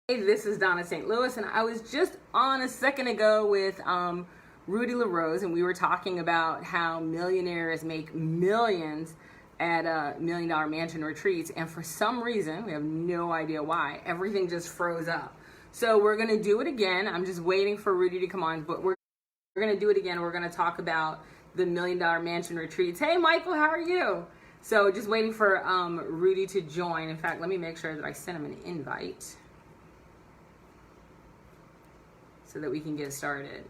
Hey, this is Donna St. Louis, and I was just on a second ago with Rudy LaRose, and we were talking about how millionaires make millions at $1 million mansion retreats, and for some reason, we have no idea why, everything just froze up. So we're going to do it again. I'm just waiting for Rudy to come on, but we're going to do it again. We're going to talk about the $1 million mansion retreats. Hey, Michael, how are you? So just waiting for Rudy to join. In fact, let me make sure that I sent him an invite so that we can get started.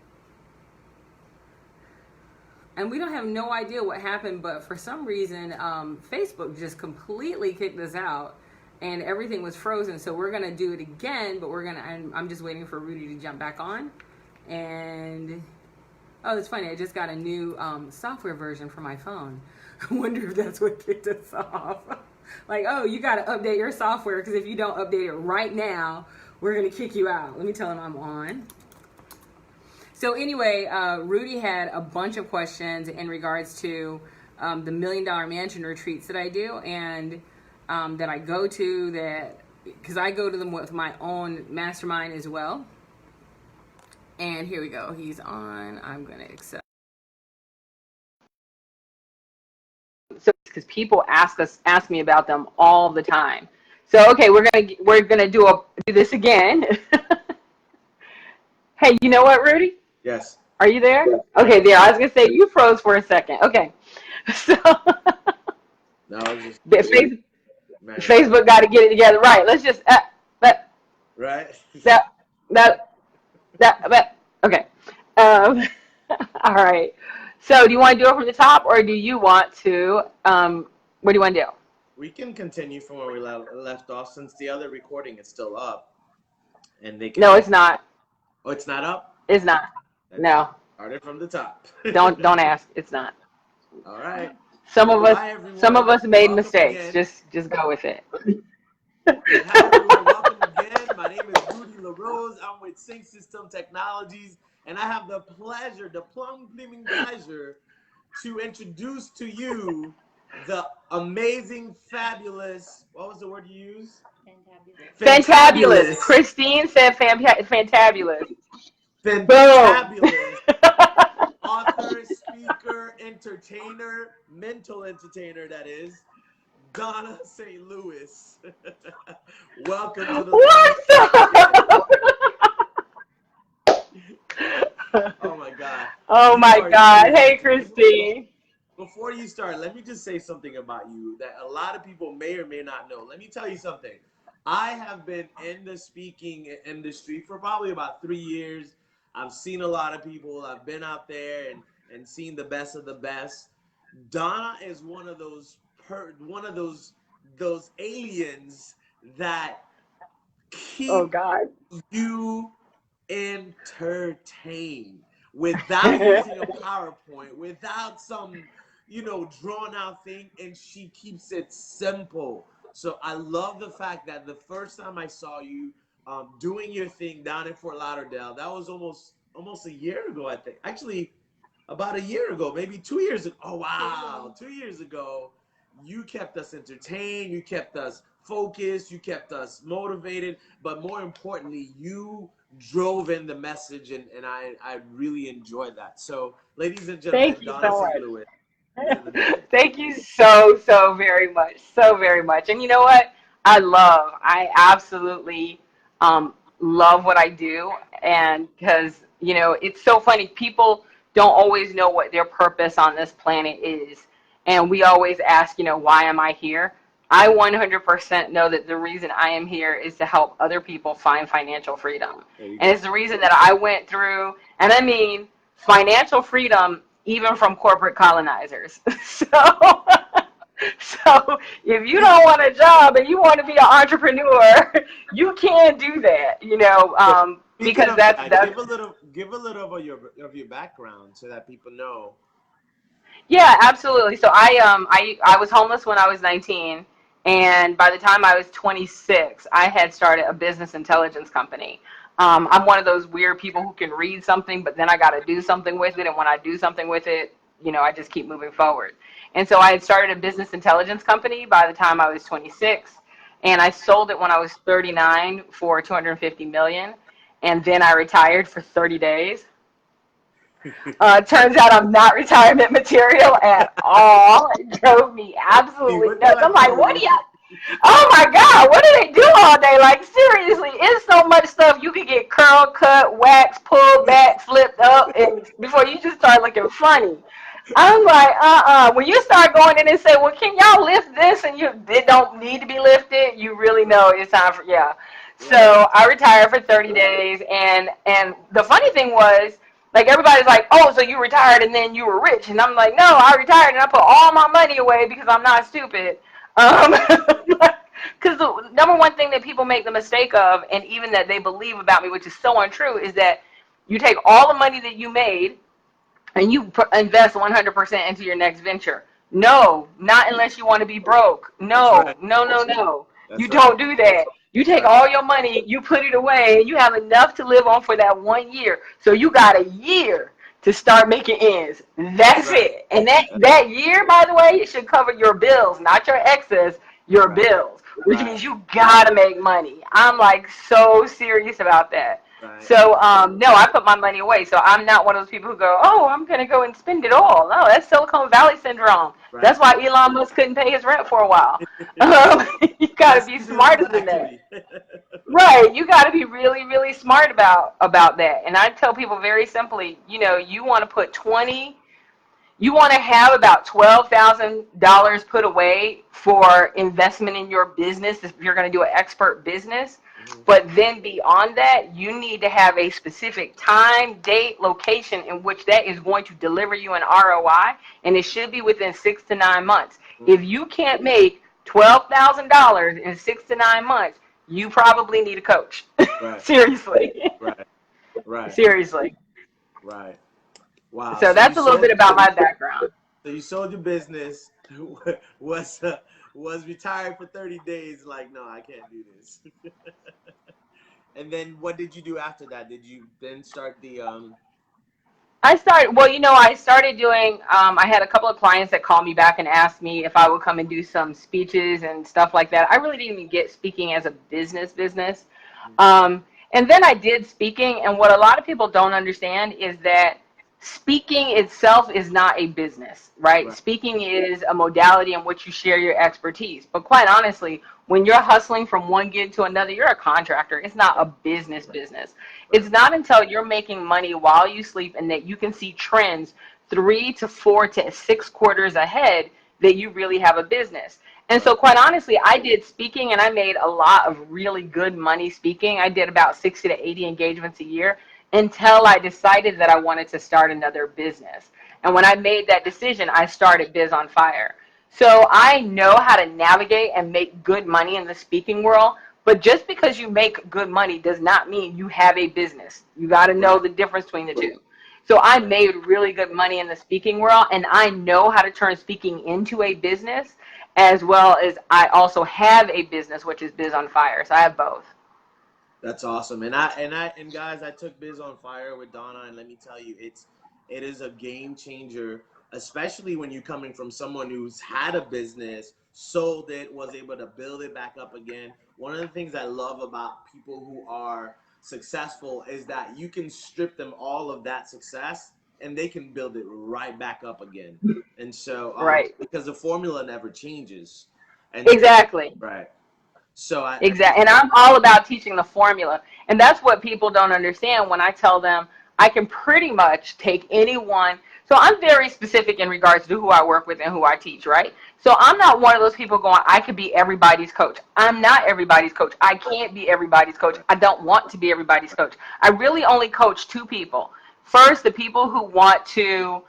And we don't have no idea what happened, but for some reason, Facebook just completely kicked us out and everything was frozen. So we're gonna do it again, but I'm just waiting for Rudy to jump back on. And, oh, it's funny, I just got a new software version for my phone. I wonder if that's what kicked us off. Like, oh, you gotta update your software, because if you don't update it right now, we're gonna kick you out. Let me tell him I'm on. So anyway, Rudy had a bunch of questions in regards to the $1 million mansion retreats that I do and that I go to, because I go to them with my own mastermind as well. And here we go. He's on. I'm going to accept. So because people ask me about them all the time. So okay, we're gonna do this again. Hey, you know what, Rudy? Yes. Are you there? Yeah. Okay, there. I was gonna say you froze for a second. Okay, so No, I was just Facebook got to get it together. Right. Let's just right. Okay. All right. So, do you want to do it from the top, or do you want to? What do you want to do? We can continue from where we left off, since the other recording is still up, and they can. No, it's not. Oh, it's not up? It's not. No. Started from the top. Don't ask. It's not. All right. Some of us made mistakes. Again. Just go with it. Hi, everyone. Welcome again. My name is Rudy LaRose. I'm with Sync System Technologies, and I have the plum-plumbing pleasure to introduce to you the amazing, fabulous. What was the word you used? Fantabulous. Christine said fantabulous. Fantabulous. Author, speaker, entertainer, mental entertainer, that is, Dawnna St. Louis. Welcome to the Oh my God. Oh my God. Hey, Christine. Before you start, let me just say something about you that a lot of people may or may not know. Let me tell you something. I have been in the speaking industry for probably about 3 years. I've seen a lot of people. I've been out there and seen the best of the best. Dawnna is one of those aliens that keep you entertained without using a PowerPoint, without some, drawn out thing, and she keeps it simple. So I love the fact that the first time I saw you doing your thing down in Fort Lauderdale, that was almost a year ago, I think. Actually, about a year ago, maybe 2 years ago. Oh, wow. 2 years ago, you kept us entertained. You kept us focused. You kept us motivated. But more importantly, you drove in the message, and I really enjoyed that. So, ladies and gentlemen, Dawnna St. Louis. Thank you so very much. So very much. And you know what? I absolutely love what I do. And because, it's so funny. People don't always know what their purpose on this planet is. And we always ask, why am I here? I 100% know that the reason I am here is to help other people find financial freedom. And it's the reason that I went through, and I mean, financial freedom even from corporate colonizers. So if you don't want a job and you want to be an entrepreneur, you can do that, because that's give a little of your background so that people know. Yeah, absolutely. So I was homeless when I was 19, and by the time I was 26, I had started a business intelligence company. I'm one of those weird people who can read something, but then I got to do something with it. And when I do something with it, I just keep moving forward. And so I had started a business intelligence company by the time I was 26. and I sold it when I was 39 for 250 million, and then I retired for 30 days. Turns out I'm not retirement material at all. It drove me absolutely What do nuts. I I'm like, what do? do you? Oh my God, what do they do all day? Like, seriously, it's so much stuff. You could get curl, cut, wax, pulled back, flipped up, and before you just start looking funny. I'm like, When you start going in and say, well, can y'all lift this? And it don't need to be lifted, you really know it's time for, yeah. Right. So I retired for 30 days. And the funny thing was, like, everybody's like, oh, so you retired and then you were rich. And I'm like, no, I retired and I put all my money away because I'm not stupid. Because the number one thing that people make the mistake of, and even that they believe about me, which is so untrue, is that you take all the money that you made and you invest 100% into your next venture. No, not unless you want to be broke. That's No, right. no, no, no. You That's right. don't do that. You take Right. all your money, you put it away, and you have enough to live on for that 1 year. So you got a year to start making ends. That's Right. it. And that year, by the way, it should cover your bills, not your excess, your Right. bills, which Right. means you gotta make money. I'm like so serious about that. Right. So no, I put my money away. So I'm not one of those people who go, oh, I'm gonna go and spend it all. No, that's Silicon Valley syndrome. Right. That's why Elon Musk couldn't pay his rent for a while. You gotta Let's be give it all smarter than back to that. me. Right, you got to be really, really smart about that. And I tell people very simply, you want to put 20, you want to have about $12,000 put away for investment in your business if you're going to do an expert business. Mhm. But then beyond that, you need to have a specific time, date, location in which that is going to deliver you an ROI, and it should be within 6 to 9 months. If Mhm. you can't make $12,000 in 6 to 9 months, you probably need a coach. Right. Seriously. Right. Right. Seriously. Right. Wow. So that's a little bit about my background. So you sold your business. was was retired for 30 days. Like, no, I can't do this. And then what did you do after that? Did you then start the I started doing, I had a couple of clients that called me back and asked me if I would come and do some speeches and stuff like that. I really didn't even get speaking as a business. Um, and then I did speaking, and what a lot of people don't understand is that speaking itself is not a business, right? right. Speaking is a modality in which you share your expertise. But quite honestly, when you're hustling from one gig to another, you're a contractor. It's not a business. Right. It's not until you're making money while you sleep and that you can see trends 3 to 4 to 6 quarters ahead that you really have a business. And Right. so quite honestly, I did speaking and I made a lot of really good money speaking. I did about 60 to 80 engagements a year until I decided that I wanted to start another business. And when I made that decision, I started Biz on Fire. So I know how to navigate and make good money in the speaking world. But just because you make good money does not mean you have a business. You got to know Right. the difference between the two. So I Right. made really good money in the speaking world, and I know how to turn speaking into a business, as well as I also have a business, which is Biz on Fire. So I have both. That's awesome. And guys, I took Biz on Fire with Dawnna, and let me tell you, it is a game changer, especially when you're coming from someone who's had a business, sold it, was able to build it back up again. One of the things I love about people who are successful is that you can strip them all of that success and they can build it right back up again. And so, Right. because the formula never changes. And Exactly. right. So Exactly. And I'm all about teaching the formula. And that's what people don't understand when I tell them I can pretty much take anyone. So I'm very specific in regards to who I work with and who I teach, right? So I'm not one of those people going, I could be everybody's coach. I'm not everybody's coach. I can't be everybody's coach. I don't want to be everybody's coach. I really only coach two people. First, the people who want to,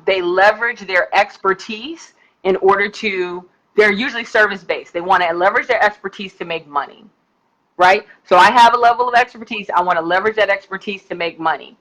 they leverage their expertise in order to, they're usually service based. They want to leverage their expertise to make money, right? So I have a level of expertise. I want to leverage that expertise to make money.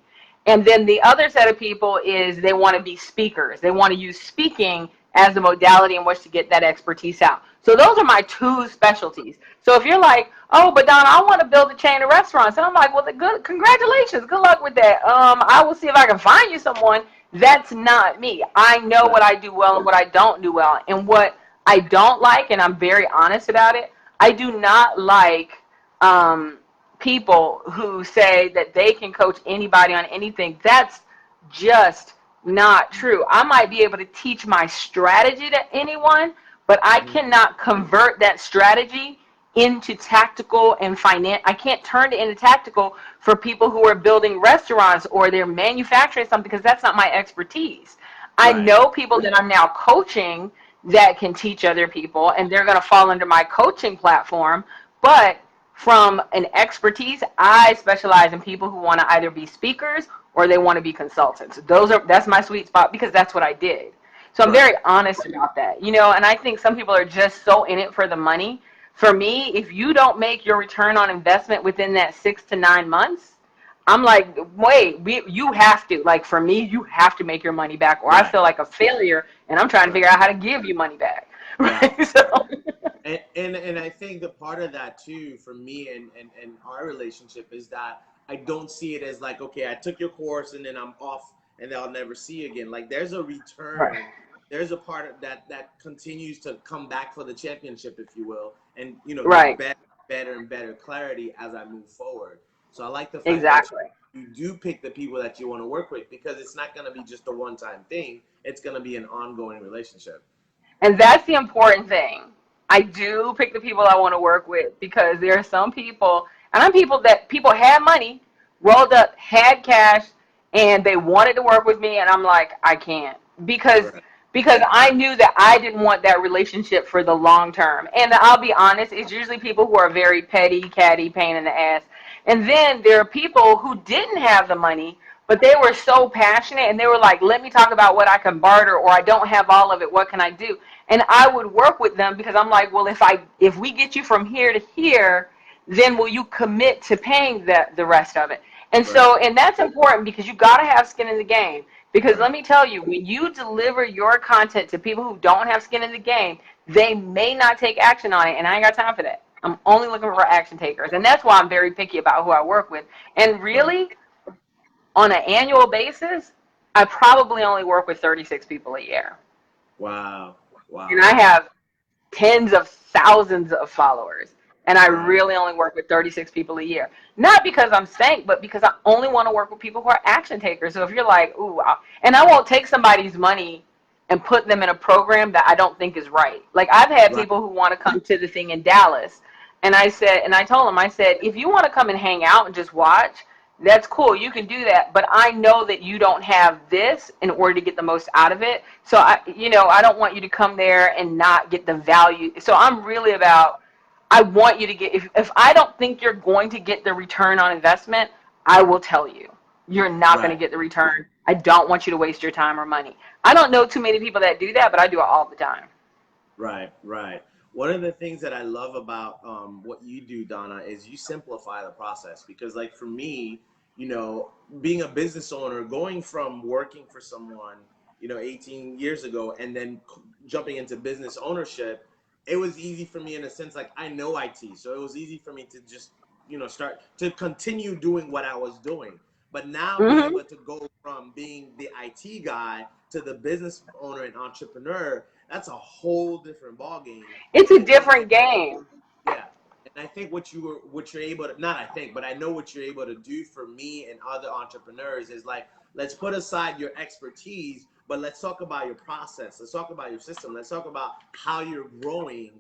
And then the other set of people is they want to be speakers. They want to use speaking as a modality in which to get that expertise out. So those are my two specialties. So if you're like, oh, but Dawnna, I want to build a chain of restaurants, and I'm like, well, good, congratulations, good luck with that. I will see if I can find you someone. That's not me. I know what I do well and what I don't do well, and what I don't like, and I'm very honest about it. I do not like people who say that they can coach anybody on anything. That's just not true. I might be able to teach my strategy to anyone, but I cannot convert that strategy into tactical and finance. I can't turn it into tactical for people who are building restaurants or they're manufacturing something, because that's not my expertise. I know people that I'm now coaching that can teach other people, and they're going to fall under my coaching platform. But from an expertise, I specialize in people who want to either be speakers or they want to be consultants. That's my sweet spot, because that's what I did. So I'm very honest about that, you know, and I think some people are just so in it for the money. For me, if you don't make your return on investment within that 6 to 9 months, I'm like, wait, you have to. Like, for me, you have to make your money back, or I feel like a failure, and I'm trying to figure out how to give you money back. Right? Yeah. So. And I think the part of that too, for me and our relationship, is that I don't see it as like, okay, I took your course and then I'm off and I'll never see you again. Like, there's a return. Right. There's a part of that continues to come back for the championship, if you will, and you know, get better and better clarity as I move forward. So I like the fact that you do pick the people that you want to work with, because it's not going to be just a one-time thing. It's going to be an ongoing relationship. And that's the important thing. I do pick the people I want to work with, because there are some people, and I'm people that people had money, rolled up, had cash, and they wanted to work with me, and I'm like, I can't, because I knew that I didn't want that relationship for the long term. And I'll be honest, it's usually people who are very petty, catty, pain in the ass. And then there are people who didn't have the money, but they were so passionate, and they were like, let me talk about what I can barter, or I don't have all of it, what can I do? And I would work with them, because I'm like, well, if we get you from here to here, then will you commit to paying the rest of it? And so, and that's important, because you got to have skin in the game. Because let me tell you, when you deliver your content to people who don't have skin in the game, they may not take action on it, and I ain't got time for that. I'm only looking for action takers, and that's why I'm very picky about who I work with. And really, on an annual basis, I probably only work with 36 people a year. Wow. And I have tens of thousands of followers, and I really only work with 36 people a year. Not because I'm stank, but because I only want to work with people who are action takers. So if you're like, ooh, and I won't take somebody's money and put them in a program that I don't think is right. Like, I've had people who want to come to the thing in Dallas, and I told them, I said, if you want to come and hang out and just watch, that's cool, you can do that, but I know that you don't have this in order to get the most out of it. So I don't want you to come there and not get the value. So I'm really about, I want you to get, if I don't think you're going to get the return on investment, I will tell you, you're not going to get the return. I don't want you to waste your time or money. I don't know too many people that do that, but I do it all the time. Right. One of the things that I love about what you do, Dawnna, is you simplify the process. Because, like, for me, you know, being a business owner, going from working for someone, 18 years ago, and then jumping into business ownership, it was easy for me in a sense, like, I know IT. So it was easy for me to just, start to continue doing what I was doing. But now being able to go from being the IT guy to the business owner and entrepreneur, that's a whole different ballgame. It's a different game. Yeah. And I think what you're able to, not I think, but I know what you're able to do for me and other entrepreneurs is, like, let's put aside your expertise, but let's talk about your process. Let's talk about your system. Let's talk about how you're growing.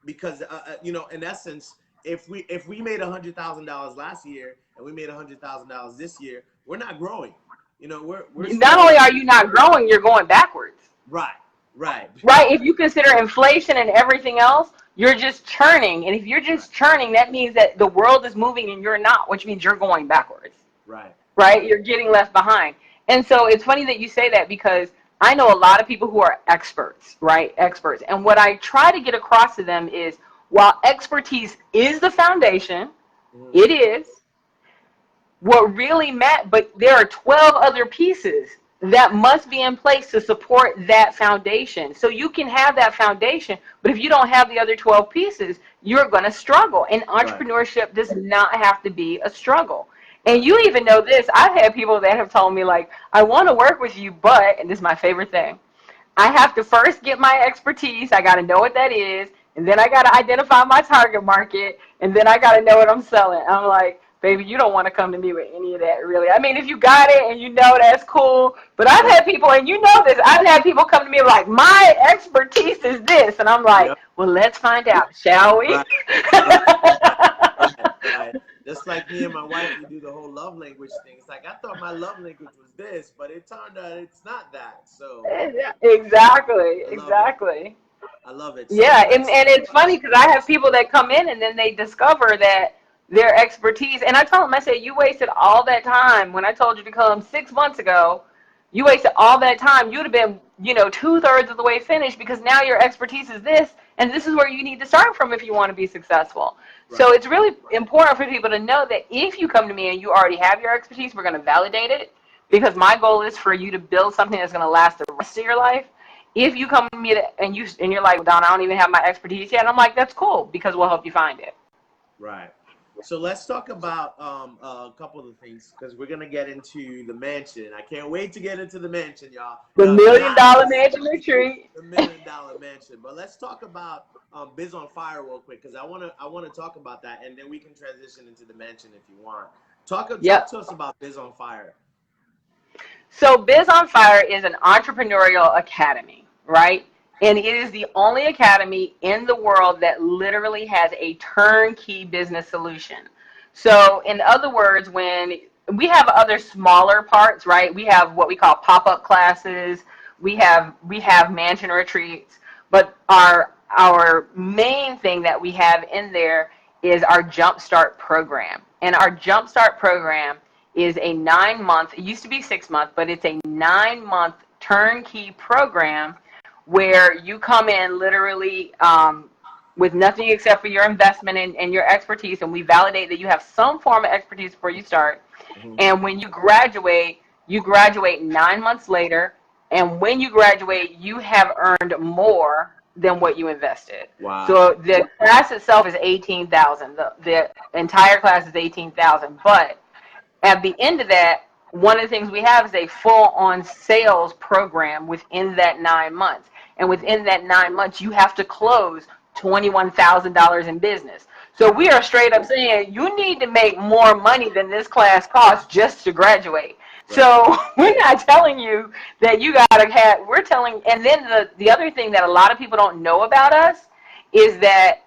Because, in essence, if we made $100,000 last year and we made $100,000 this year, we're not growing. We're not only are you not growing, you're going backwards. Right. If you consider inflation and everything else, you're just churning. And if you're just churning, that means that the world is moving and you're not, which means you're going backwards. Right? You're getting left behind. And so it's funny that you say that, because I know a lot of people who are experts, right? Experts. And what I try to get across to them is, while expertise is the foundation, it is, what really matters, but there are 12 other pieces that must be in place to support that foundation. So you can have that foundation, but if you don't have the other 12 pieces, you're going to struggle. And entrepreneurship does not have to be a struggle. And you even know this. I've had people that have told me, like, I want to work with you, but, and this is my favorite thing, I have to first get my expertise. I got to know what that is. and then I got to identify my target market, and then I got to know what I'm selling. I'm like, baby, you don't want to come to me with any of that, really. I mean, if you got it and you know, that's cool. But I've had people, and you know this, I've had people come to me like, my expertise is this. And I'm like, Yep. well, let's find out, shall we? Right. Right. Just like me and my wife, we do the whole love language thing. It's like, I thought my love language was this, but it turned out it's not that. So Exactly, I love it. exactly. I love it. So Yeah, let's and it's funny because I have people that come in and then they discover that their expertise, and I tell them, I say, you wasted all that time when I told you to come 6 months ago. You wasted all that time. You'd have been, 2/3 of the way finished because now your expertise is this, and this is where you need to start from if you want to be successful. So right. it's really important for people to know that if you come to me and you already have your expertise, we're going to validate it because my goal is for you to build something that's going to last the rest of your life. If you come to me and you're like, Dawnna, I don't even have my expertise yet, and I'm like, that's cool because we'll help you find it. Right. So let's talk about a couple of things because we're gonna get into the mansion. I can't wait to get into the mansion, y'all. The Y'all million got dollar to see mansion retreat. the $1 million mansion. But let's talk about Biz on Fire real quick because I wanna talk about that, and then we can transition into the mansion if you want. Talk Yep. to us about Biz on Fire. So Biz on Fire is an entrepreneurial academy, right? And it is the only academy in the world that literally has a turnkey business solution. So in other words, when we have other smaller parts, right? We have what we call pop-up classes. We have mansion retreats, but our main thing that we have in there is our Jumpstart program. And our Jumpstart program is a 9 month, it used to be 6 month, but it's a 9 month turnkey program where you come in literally with nothing except for your investment and your expertise, and we validate that you have some form of expertise before you start. Mm-hmm. And when you graduate 9 months later, and when you graduate, you have earned more than what you invested. Wow. So the class itself is 18,000. The entire class is 18,000, but at the end of that, one of the things we have is a full-on sales program within that 9 months. And within that 9 months, you have to close $21,000 in business. So we are straight up saying you need to make more money than this class costs just to graduate. Right. So we're not telling you that you gotta have. We're telling, and then the other thing that a lot of people don't know about us is that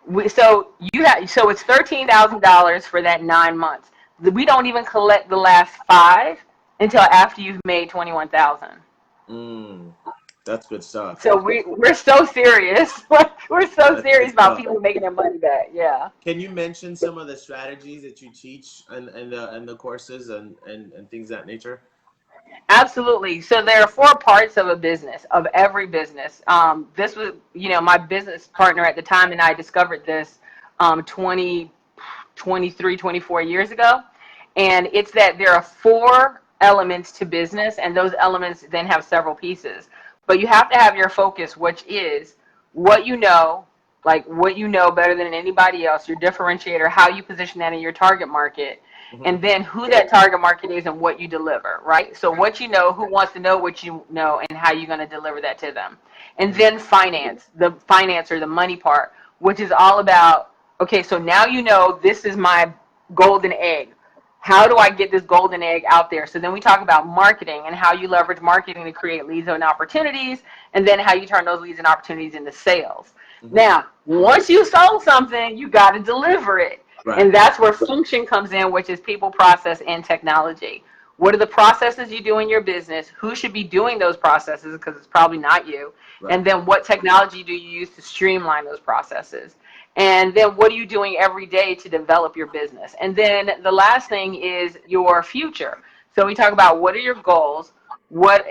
so it's $13,000 for that 9 months. We don't even collect the last 5 until after you've made 21,000. That's good stuff. So we're so serious. We're so That's serious good about stuff. people making their money back. Yeah. Can you mention some of the strategies that you teach and the courses and things of that nature? Absolutely. So there are 4 parts of a business, of every business. This was, my business partner at the time and I discovered this 24 years ago. And it's that there are 4 elements to business, and those elements then have several pieces. But you have to have your focus, which is what you know, like what you know better than anybody else, your differentiator, how you position that in your target market, and then who that target market is and what you deliver, right? So what you know, who wants to know what you know, and how you're going to deliver that to them. And then the financer, the money part, which is all about, okay, so now you know this is my golden egg. How do I get this golden egg out there? So then we talk about marketing and how you leverage marketing to create leads and opportunities, and then how you turn those leads and opportunities into sales. Now, once you sold something, you got to deliver it. Right. And that's where function comes in, which is people, process, and technology. What are the processes you do in your business? Who should be doing those processes, because it's probably not you. Right. And then what technology do you use to streamline those processes? And then what are you doing every day to develop your business? And then the last thing is your future. So we talk about what are your goals, what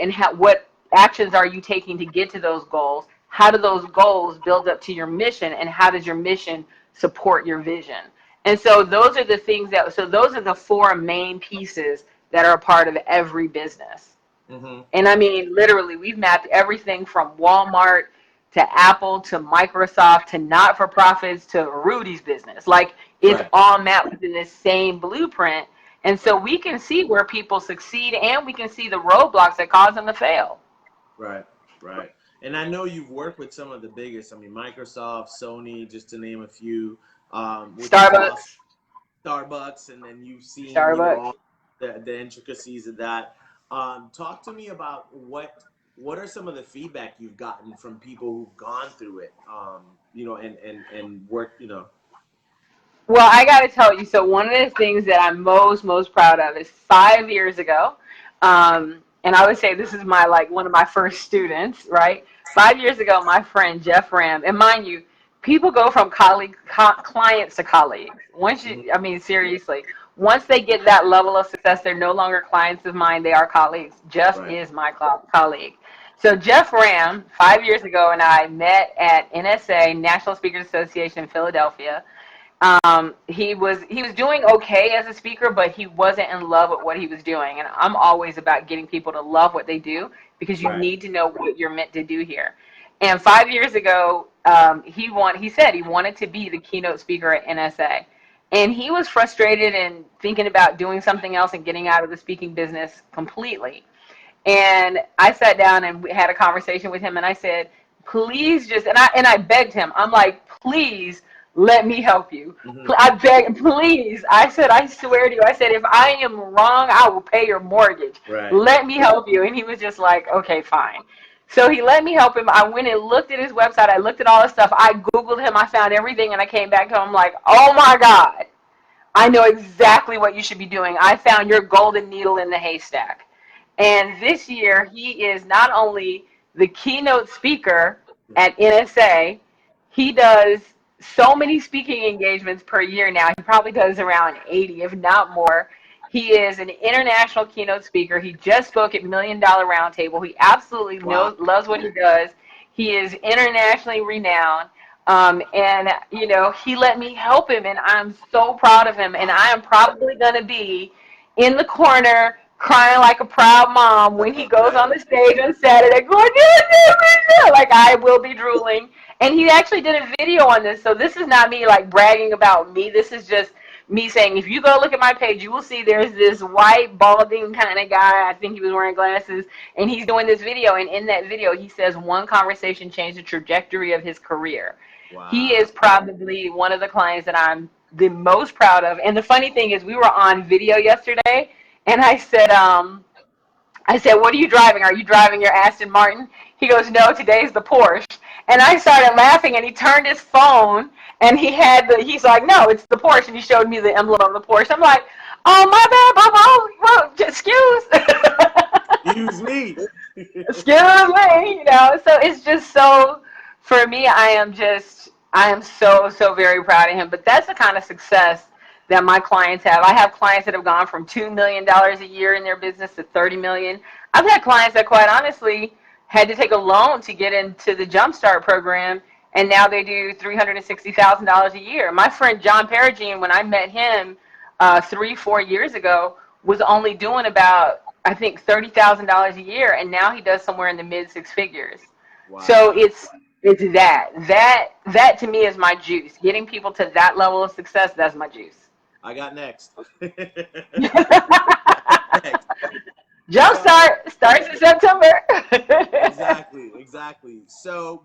actions are you taking to get to those goals? How do those goals build up to your mission, and how does your mission support your vision? And so those are the things those are the 4 main pieces that are a part of every business. And I mean, literally, we've mapped everything from Walmart to Apple to Microsoft to not-for-profits to Rudy's business. Like, it's all mapped within this same blueprint. And so we can see where people succeed, and we can see the roadblocks that cause them to fail. Right. And I know you've worked with some of the biggest. I mean, Microsoft, Sony, just to name a few, which is awesome. Starbucks. Starbucks, and then you've seen, Starbucks. all the intricacies of that. Talk to me about what are some of the feedback you've gotten from people who've gone through it, and work. Well, I got to tell you, so one of the things that I'm most proud of is 5 years ago, and I would say this is my like one of my first students, right? 5 years ago, my friend Jeff Ram, and mind you, people go from clients to colleagues. Mhm. I mean, seriously, once they get that level of success, they're no longer clients of mine; they are colleagues. Jeff Right. is my colleague. So Jeff Ram, 5 years ago, and I met at NSA, National Speakers Association in Philadelphia. He was doing okay as a speaker, but he wasn't in love with what he was doing. And I'm always about getting people to love what they do because you Right. need to know what you're meant to do here. And 5 years ago, he said he wanted to be the keynote speaker at NSA. And he was frustrated and thinking about doing something else and getting out of the speaking business completely. And I sat down and we had a conversation with him, and I said, please just, and I begged him. I'm like, please let me help you. Hmm. I beg, please. I said, I swear to you. I said, if I am wrong, I will pay your mortgage. Right. Let me help you. And he was just like, okay, fine. So he let me help him. I went and looked at his website. I looked at all his stuff. I Googled him. I found everything, and I came back to him like, oh my God, I know exactly what you should be doing. I found your golden needle in the haystack. And this year, he is not only the keynote speaker at NSA, he does so many speaking engagements per year now. He probably does around 80, if not more. He is an international keynote speaker. He just spoke at $1 Million Roundtable. He absolutely Wow. loves what he does. He is internationally renowned. And, he let me help him, and I'm so proud of him. And I am probably going to be in the corner crying like a proud mom when he goes Right. on the stage on Saturday going, like I will be drooling. And he actually did a video on this. So this is not me like bragging about me. This is just me saying, if you go look at my page, you will see there's this white, balding kind of guy. I think he was wearing glasses. And he's doing this video. And in that video, he says one conversation changed the trajectory of his career. He Wow. is probably one of the clients that I'm the most proud of. And the funny thing is, we were on video yesterday, and I said, what are you driving? Are you driving your Aston Martin? He goes, no, today's the Porsche. And I started laughing, and he turned his phone, and he's like, no, it's the Porsche. And he showed me the emblem of the Porsche. I'm like, oh, my bad, Bobo. Excuse. Excuse me. Excuse me. So it's just so, for me, I am so very proud of him. But that's the kind of success that my clients have. I have clients that have gone from $2 million a year in their business to 30 million. I've had clients that quite honestly had to take a loan to get into the Jumpstart program, and now they do $360,000 a year. My friend John Perigine, when I met him 3-4 years ago, was only doing about, I think, $30,000 a year, and now he does somewhere in the mid six figures. So Wow. it's that to me is my juice. Getting people to that level of success, that's my juice. I got next. Next. So Jumpstart starts in September. exactly. So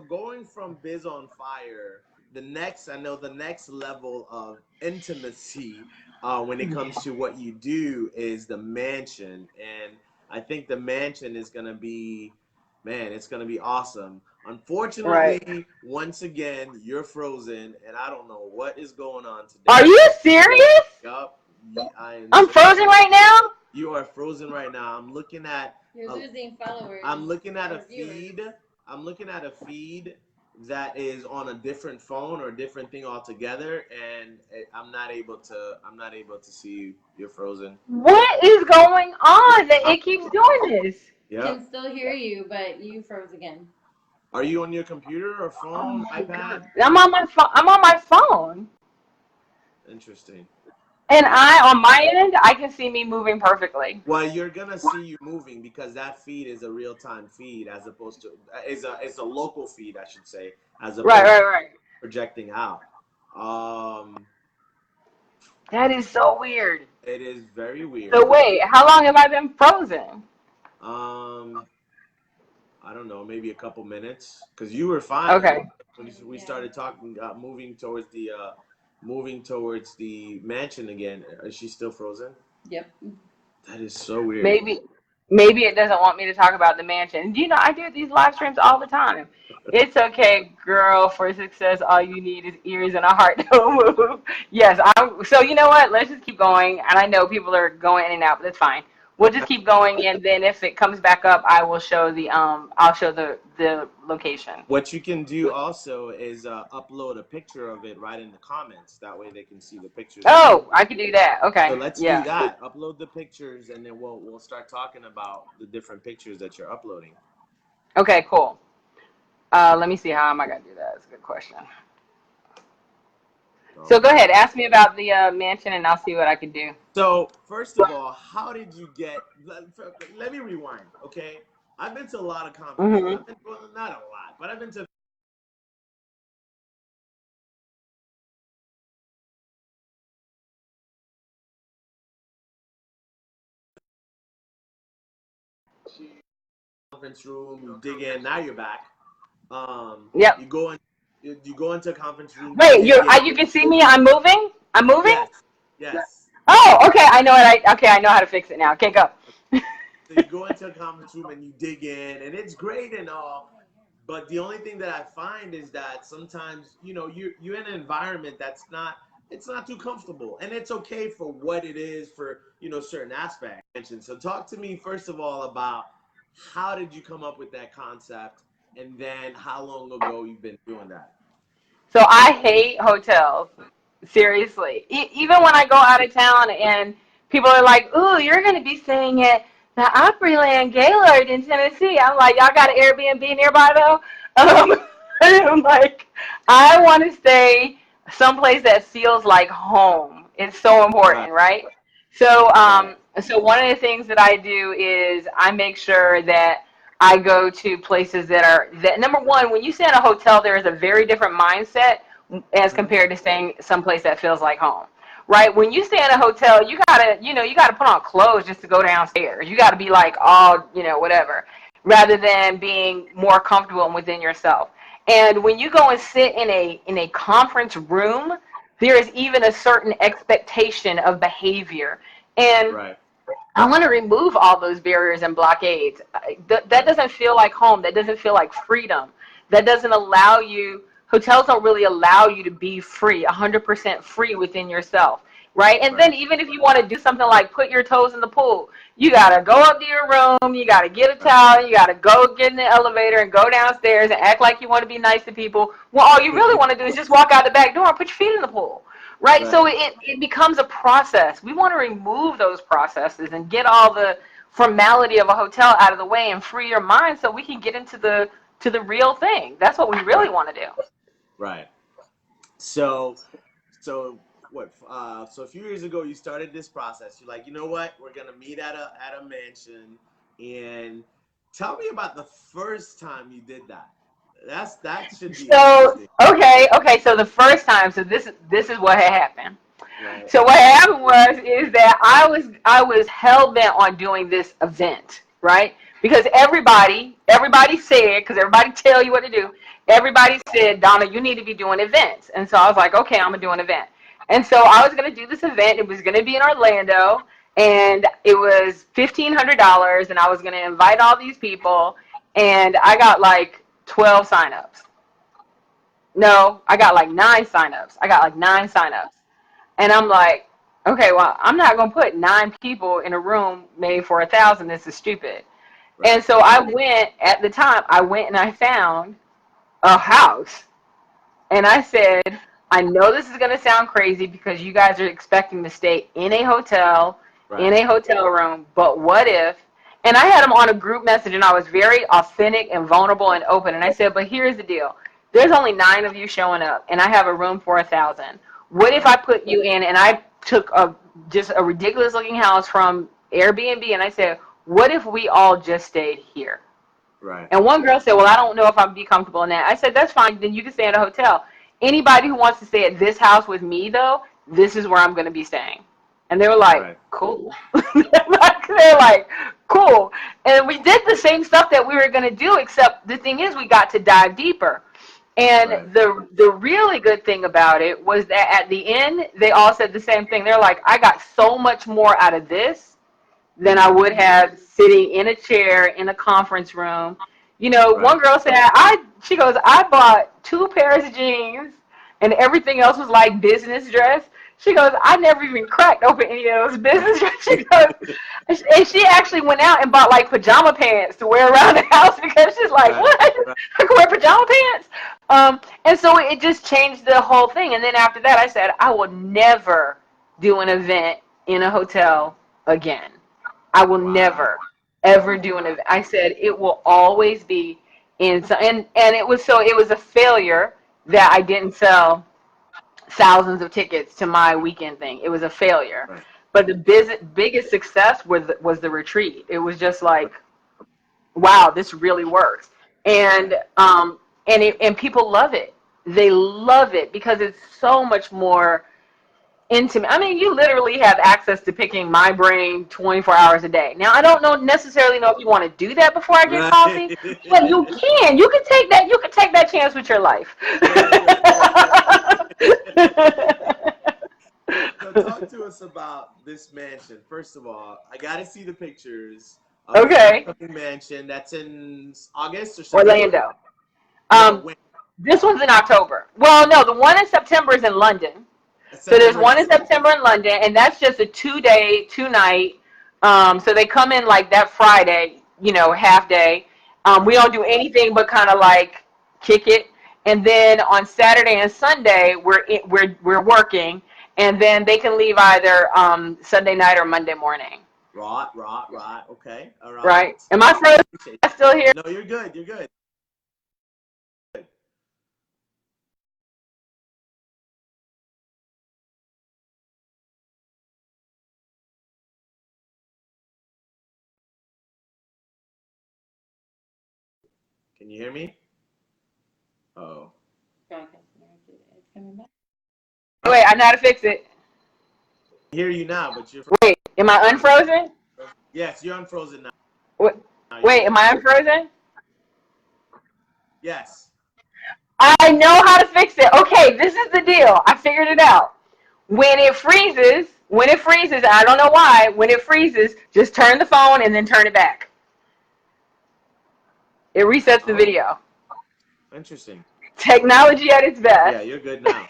going from Biz on Fire, the next level of intimacy when it comes to what you do is the mansion, and I think the mansion is gonna be, man, it's gonna be awesome. Right. Unfortunately, once again, you're frozen, and I don't know what is going on Are today. you serious? Yup, I am I'm so frozen right now? you are frozen right now. You're losing followers I'm looking at a or viewers. feed. I'm looking at a feed that is on a different phone or a different thing altogether, and I'm not able to see you. You're frozen. What is going on that I, it keeps doing this? yep. Can still hear you, but you froze again. Are you on your computer or Oh phone, my God. iPad? I'm on my phone. I'm on my phone. Interesting. And on my end, I can see me moving perfectly. Well, you're gonna see you moving because that feed is a real time feed as opposed to is a local feed, I should say, as Right, opposed right, to right. projecting out. Um, That is so weird. it is very So weird. wait, how long have I been frozen? Um, I don't know, maybe a couple minutes, because you were fine. Okay. We started talking, moving towards the mansion again. Is she still frozen? Yep. That is so weird. Maybe it doesn't want me to talk about the mansion. You know, I do these live streams all the time. It's okay, girl. For success, all you need is ears and a heart to move. Yes, so you know what? Let's just keep going. And I know people are going in and out, but that's fine. We'll just keep going, and then if it comes back up, I will show I'll show the location. What you can do also is upload a picture of it right in the comments. That way they can see the pictures. Oh, I can do that. Okay. So let's do that. Upload the pictures, and then we'll start talking about the different pictures that you're uploading. Okay, cool. Let me see, how am I gonna do that? That's a good question. So go ahead, ask me about the mansion, and I'll see what I can do. So first of all, how did you get? Let me rewind, okay? I've been to a lot of conferences. Mm-hmm. Well, not a lot, but I've been to. Conference room, you dig in. Now you're back. Yep. You go into a conference room. Wait, you can see me. I'm moving. I'm moving. Yes. Yes. Oh, okay. I know I know how to fix it now. Okay, go. So you go into a conference room and you dig in, and it's great and all. But the only thing that I find is that sometimes, you know, you're in an environment that's not, it's not too comfortable, and it's okay for what it is for, you know, certain aspects. So talk to me first of all about how did you come up with that concept, and then how long ago you've been doing that? So I hate hotels. Seriously. Even when I go out of town and people are like, "Ooh, you're going to be staying at the Opryland Gaylord in Tennessee." I'm like, "Y'all got an Airbnb nearby though?" I'm like, I want to stay someplace that feels like home. It's so important, right? So, so one of the things that I do is I make sure that I go to places that number one, when you stay in a hotel, there is a very different mindset as compared to staying someplace that feels like home. Right? When you stay in a hotel, you gotta put on clothes just to go downstairs. You gotta be like all, whatever, rather than being more comfortable within yourself. And when you go and sit in a conference room, there is even a certain expectation of behavior. And I want to remove all those barriers and blockades. That doesn't feel like home. That doesn't feel like freedom. That doesn't allow you, hotels don't really allow you to be free, 100% free within yourself, right? And then even if you want to do something like put your toes in the pool, you got to go up to your room, you got to get a towel, you got to go get in the elevator and go downstairs and act like you want to be nice to people. Well, all you really want to do is just walk out the back door and put your feet in the pool. Right? So it becomes a process. We want to remove those processes and get all the formality of a hotel out of the way and free your mind so we can get into the real thing. That's what we really want to do. Right. So what? So a few years ago, you started this process. You're like, you know what? We're gonna meet at a mansion, and tell me about the first time you did that. That should be so okay. So the first time, so this is what had happened. Right. So what happened is that I was hell bent on doing this event, right? Because everybody said, because everybody tell you what to do. Everybody said, Dawnna, you need to be doing events. And so I was like, okay, I'm gonna do an event. And so I was gonna do this event. It was gonna be in Orlando, and it was $1,500, and I was gonna invite all these people, and I got like 12 signups. No, I got like 9 signups. And I'm like, okay, well, I'm not going to put 9 people in a room made for 1,000. This is stupid. Right. And so I went and I found a house. And I said, I know this is going to sound crazy because you guys are expecting to stay in a hotel, in a hotel room. But what if, and I had them on a group message, and I was very authentic and vulnerable and open. And I said, but here's the deal. There's only 9 of you showing up, and I have a room for 1,000. What if I put you in, and I took just a ridiculous looking house from Airbnb, and I said, what if we all just stayed here? Right. And one girl said, well, I don't know if I'd be comfortable in that. I said, that's fine. Then you can stay in a hotel. Anybody who wants to stay at this house with me, though, this is where I'm going to be staying. And they were like, cool. Like, They're like, cool. And we did the same stuff that we were going to do, except the thing is we got to dive deeper. And Right. the really good thing about it was that at the end, they all said the same thing. They're like, I got so much more out of this than I would have sitting in a chair in a conference room. You know, Right. one girl said, she goes, I bought 2 pairs of jeans and everything else was like business dress. She goes, I never even cracked open any of those business dress. She goes, and she actually went out and bought like pajama pants to wear around the house because she's like, Right. what? Right. I can wear pajama pants? And so it just changed the whole thing. And then after that, I said, I will never do an event in a hotel again. I will never, ever do an event. I said it will always be in some, and it was a failure that I didn't sell thousands of tickets to my weekend thing. It was a failure. Right. But the biggest success was the retreat. It was just like, wow, this really works. And and people love it. They love it because it's so much more intimate. I mean, you literally have access to picking my brain 24 hours a day. Now, I don't necessarily know if you want to do that before I get coffee, but you can. You can take that. You can take that chance with your life. So talk to us about this mansion. First of all, I got to see the pictures of Okay. the mansion. That's in August or September? Orlando. No, This one's in October. Well, no, the one in September is in London. So there's one in September in London, and that's just a 2-day, 2-night. So they come in like that Friday, half day. We don't do anything but kind of like kick it, and then on Saturday and Sunday we're working, and then they can leave either Sunday night or Monday morning. Right. Okay. All right. Right. Am I frozen? Am I still here? No, you're good. You're good. Can you hear me? Oh. It's coming back. Wait, I know how to fix it. I hear you now, but you're. Wait, am I unfrozen? Yes, you're unfrozen now. Wait, am I unfrozen? Yes. I know how to fix it. Okay, this is the deal. I figured it out. When it freezes, I don't know why, when it freezes, just turn the phone and then turn it back. It resets the video. Interesting. Technology at its best. Yeah, you're good now.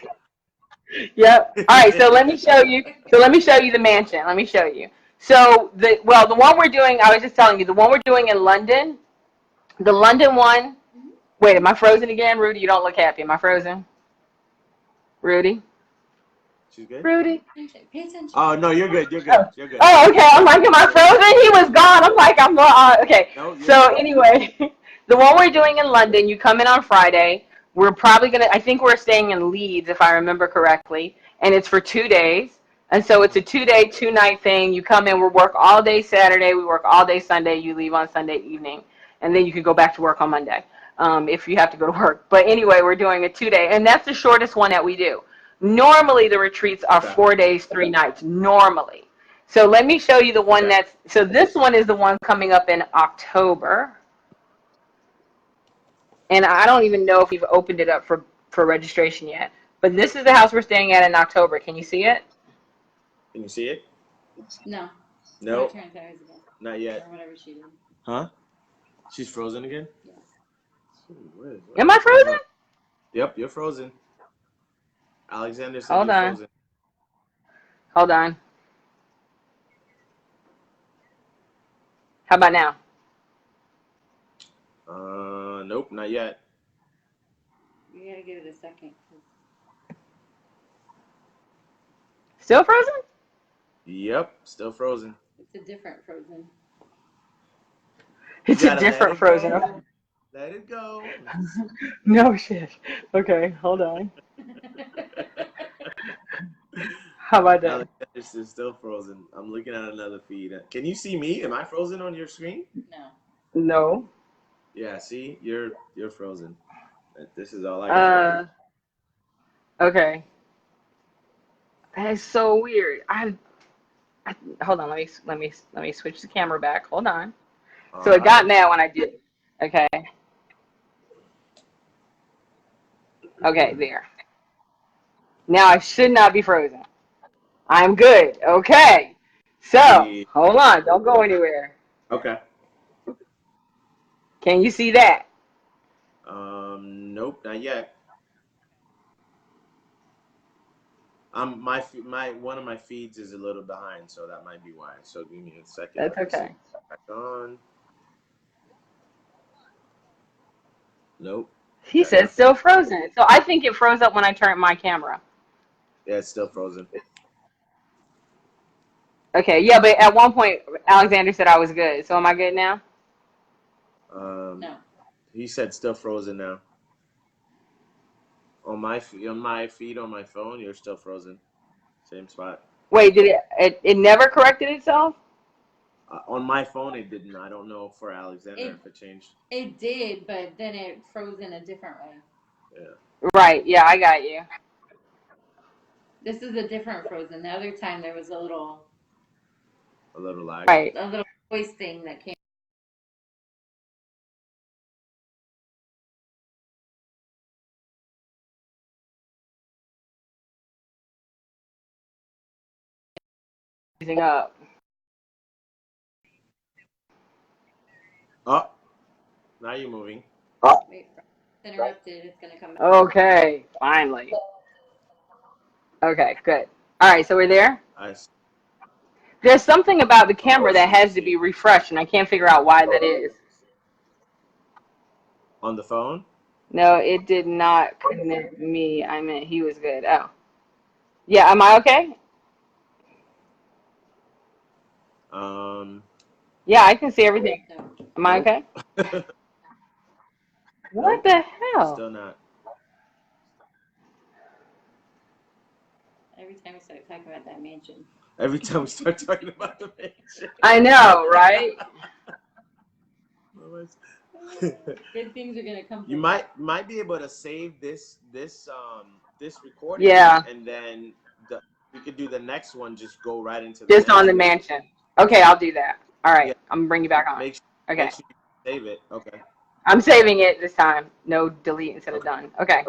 Yep. All right, so let me show you. The mansion. Let me show you. So the one we're doing, I was just telling you, the one we're doing in London, the London one. Wait, am I frozen again, Rudy? You don't look happy. Am I frozen? Rudy? She's good? Rudy? Pay attention. Oh, no, you're good. You're good. You're good. Oh, okay. I'm like, am I frozen? He was gone. I'm like, okay. No, So anyway, the one we're doing in London, you come in on Friday. We're probably I think we're staying in Leeds, if I remember correctly. And it's for 2 days. And so it's a 2-day, 2-night thing. You come in, we work all day Saturday. We work all day Sunday. You leave on Sunday evening. And then you can go back to work on Monday if you have to go to work. But anyway, we're doing a 2-day. And that's the shortest one that we do. Normally, the retreats are 4 days, 3 nights, normally. So let me show you the one so this one is the one coming up in October. And I don't even know if we've opened it up for registration yet. But this is the house we're staying at in October. Can you see it? Can you see it? No. No. Turn tires again. Not yet. Or whatever she did. Huh? She's frozen again? Yes. Am I frozen? Yep, you're frozen. Alexander said Hold you're on. frozen. Hold on. How about now? Nope, not yet. You gotta give it a second. Still frozen? Yep, still frozen. It's a different frozen. It's a different frozen. Go. Let it go. No shit. Okay, hold on. How about that? Alexander is still frozen. I'm looking at another feed. Can you see me? Am I frozen on your screen? No. No. Yeah, see? You're frozen. This is all I got. Okay. That is so weird. Hold on, let me switch the camera back. Hold on. All So it got right. mad when I did. Okay. Okay, there. Now I should not be frozen. I'm good. Okay. So, Yeah. hold on. Don't go anywhere. Okay. Can you see that? Nope, not yet. My one of my feeds is a little behind, so that might be why. So give me a second. That's Let me see. okay. Back on. Nope. He Okay, says still frozen. So I think it froze up when I turned my camera. yeah, it's still frozen. Okay, yeah, but at one point Alexander said I was good. So am I good now? No. He said still frozen now. On my feed on my phone, you're still frozen. Same spot. Wait, did it never corrected itself? On my phone, it didn't. I don't know for Alexander It if it changed. it did, but then it froze in a different way. Yeah, Right, yeah, I got you. This is a different frozen. The other time there was a little lag. Right. a little voice thing that came. Freezing up. Oh, now you're moving. Wait, it's interrupted. It's gonna come back. Okay, finally. Okay, good. All right, so we're there. There's something about the camera that has to be refreshed, and I can't figure out why that is. On the phone? No, it did not connect me. I meant he was good. Oh. Yeah, am I okay? Um, Yeah, I can see everything. No. Am I okay? What nope, the hell? still not. Every time we start talking about that mansion. Every time we start talking about the mansion. I know, right? Good things are gonna come. You might be able to save this recording. Yeah. And then you could do the next one. Just go right into Just on the mansion. mansion. Okay, I'll do that. All right, Yeah. I'm gonna bring you back on. Make Okay. sure you save it. Okay. I'm saving it this time. No delete instead of done. Okay.